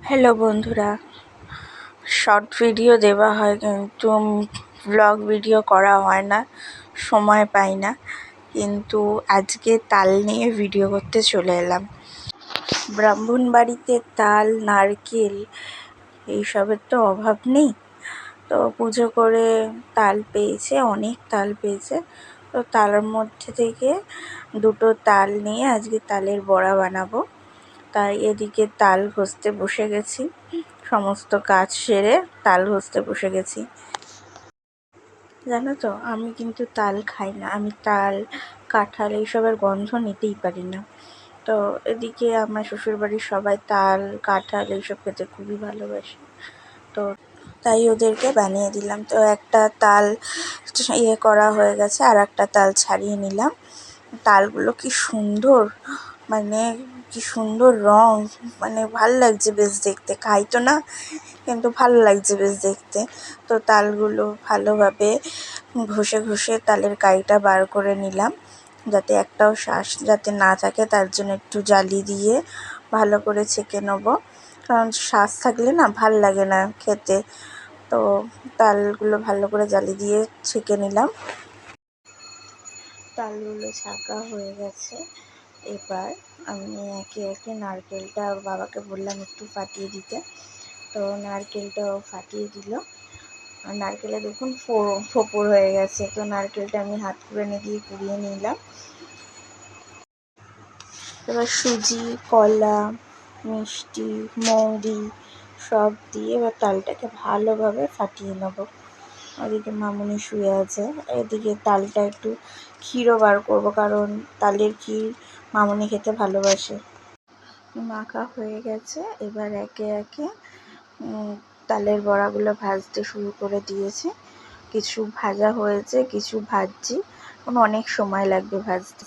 Hello বন্ধুরা, short video দেওয়া হয় কিন্তু ব্লগ ভিডিও করা হয় না, সময় পাই না। কিন্তু আজকে তাল নিয়ে ভিডিও করতে চলে এলাম। ব্রাহ্মণবাড়িতে তাল, নারকেল এইসবের তো অভাব নেই। তো পুজো করে তাল পেয়েছে, অনেক তাল পেয়েছে। তো তালের মধ্যে থেকে দুটো তাল নিয়ে আজকে তালের বড়া বানাবো। তাই এদিকে তাল ঘষতে বসে গেছি, সমস্ত কাজ সেরে তাল ঘষতে বসে গেছি। জানো তো, আমি কিন্তু তাল খাই না। আমি তাল, কাঁঠাল এইসবের গন্ধ নিতেই পারি না। তো এদিকে আমার শ্বশুরবাড়ির সবাই তাল, কাঁঠাল এইসব খেতে খুবই ভালোবাসে। তো তাই ওদেরকে বানিয়ে দিলাম। তো একটা তাল করা হয়ে গেছে, আর একটা তাল ছাড়িয়ে নিলাম। তালগুলো কি সুন্দর, মানে কি সুন্দর রং, মানে ভাল লাগছে বেশ দেখতে। খাই তো না, কিন্তু ভালো লাগছে বেশ দেখতে। তো তালগুলো ভালোভাবে ঘষে ঘষে তালের কাইটা বার করে নিলাম, যাতে একটাও শ্বাস যাতে না থাকে, তার জন্য একটু জালি দিয়ে ভালো করে ছেঁকে নেবো। কারণ শ্বাস থাকলে না ভাল লাগে না খেতে। তো তালগুলো ভালো করে জালি দিয়ে ছেঁকে নিলাম। তালগুলো ছাঁকা হয়ে গেছে। এবার আমি একে একে নারকেলটা বাবাকে বললাম একটু ফাটিয়ে দিতে। তো নারকেলটাও ফাটিয়ে দিল। আর নারকেলে দেখুন ফোঁপর হয়ে গেছে। তো নারকেলটা আমি হাত কুড়ানি দিয়ে কুড়িয়ে নিলাম। এবার সুজি, কলা, মিষ্টি, মৌরি সব দিয়ে এবার তালটাকে ভালোভাবে ফাটিয়ে নেব। ওদিকে মামুনি শুয়ে আছে, এদিকে তালটা একটু ক্ষীরও বার করবো, কারণ তালের ক্ষীর মামুনি খেতে ভালোবাসে। মাখা হয়ে গেছে। এবার একে একে তালের বড়াগুলো ভাজতে শুরু করে দিয়েছি। কিছু ভাজা হয়েছে, কিছু ভাজছি, অনেক সময় লাগবে ভাজতে।